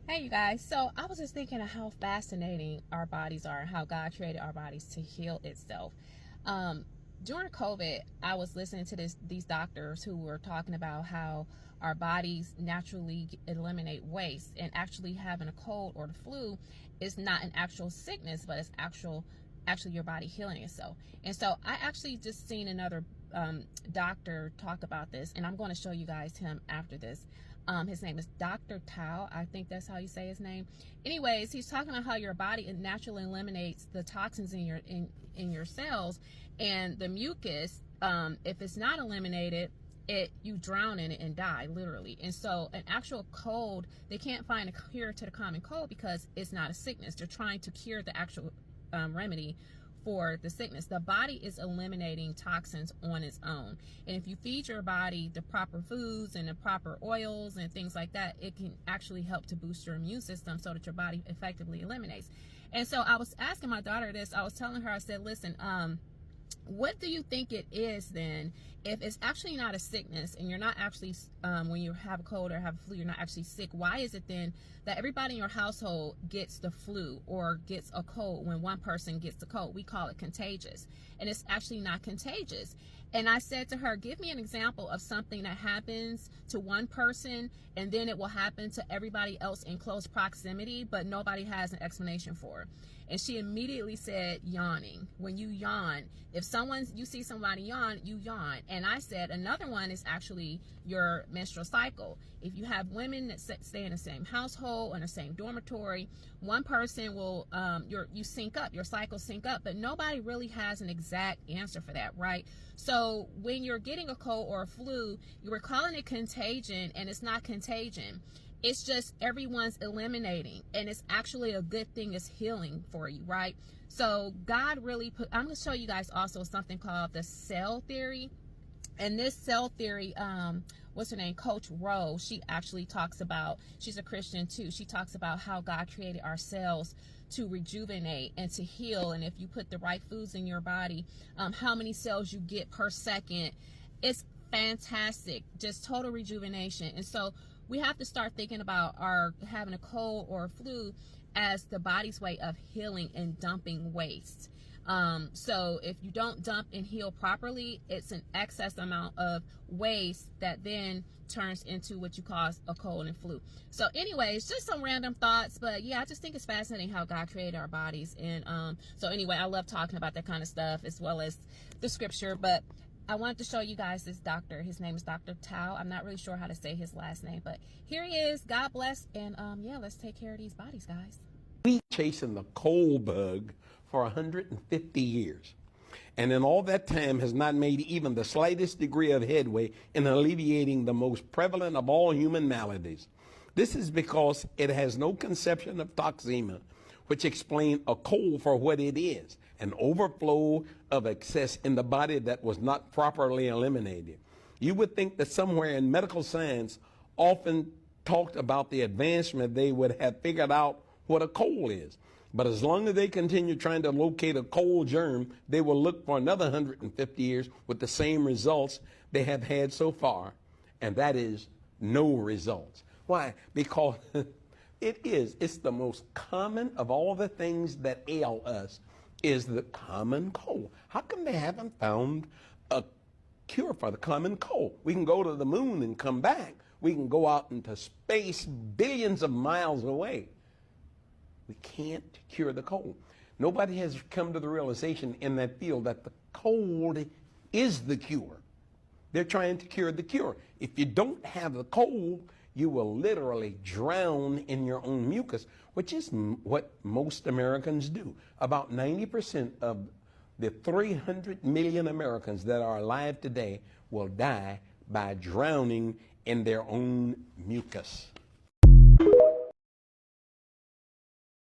Hey, you guys. So I was just thinking of how fascinating our bodies are and how God created our bodies to heal itself. Um, During COVID, I was listening to these doctors who were talking about how our bodies naturally eliminate waste, and actually having a cold or the flu is not an actual sickness, but it's actually your body healing itself. And so I actually just seen another doctor talk about this, and I'm going to show you guys him after this. His name is Dr. Tao. I think that's how you say his name. Anyways, he's talking about how your body naturally eliminates the toxins in your cells, and the mucus, if it's not eliminated, you drown in it and die, literally. And so an actual cold, they can't find a cure to the common cold because it's not a sickness. They're trying to cure the actual remedy for the sickness. The body is eliminating toxins on its own, and if you feed your body the proper foods and the proper oils and things like that, it can actually help to boost your immune system so that your body effectively eliminates. And so I was asking my daughter this. I was telling her, I said, listen, what do you think it is then, if it's actually not a sickness and you're not actually, when you have a cold or have a flu, you're not actually sick? Why is it then that everybody in your household gets the flu or gets a cold? When one person gets the cold, we call it contagious, and it's actually not contagious. And I said to her, give me an example of something that happens to one person and then it will happen to everybody else in close proximity, but nobody has an explanation for it. And she immediately said yawning. When you yawn, if you see somebody yawn, you yawn. And I said another one is actually your menstrual cycle. If you have women that stay in the same household or in the same dormitory, one person will, you sync up, your cycles sync up, but nobody really has an exact answer for that, right? So when you're getting a cold or a flu, you were calling it contagion, and it's not contagion. It's just everyone's eliminating, and it's actually a good thing. It's healing for you, right? So God really I'm going to show you guys also something called the cell theory. And this cell theory, what's her name? Coach Rowe, she actually talks about, she's a Christian too. She talks about how God created our cells to rejuvenate and to heal. And if you put the right foods in your body, how many cells you get per second. It's fantastic, just total rejuvenation. And so we have to start thinking about our having a cold or a flu as the body's way of healing and dumping waste. So if you don't dump and heal properly, it's an excess amount of waste that then turns into what you call a cold and flu. So anyways, just some random thoughts, but yeah, I just think it's fascinating how God created our bodies. And so anyway, I love talking about that kind of stuff as well as the scripture. But I wanted to show you guys this doctor. His name is Dr. Tao. I'm not really sure how to say his last name, but here he is. God bless. And yeah, let's take care of these bodies, guys. We chasing the cold bug for 150 years, and in all that time has not made even the slightest degree of headway in alleviating the most prevalent of all human maladies. This is because it has no conception of toxemia, which explains a cold for what it is, an overflow of excess in the body that was not properly eliminated. You would think that somewhere in medical science often talked about the advancement, they would have figured out what a cold is. But as long as they continue trying to locate a cold germ, they will look for another 150 years with the same results they have had so far, and that is no results. Why? Because it's the most common of all the things that ail us is the common cold. How come they haven't found a cure for the common cold? We can go to the moon and come back. We can go out into space billions of miles away. We can't cure the cold. Nobody has come to the realization in that field that the cold is the cure. They're trying to cure the cure. If you don't have the cold, you will literally drown in your own mucus, which is what most Americans do. About 90% of the 300 million Americans that are alive today will die by drowning in their own mucus.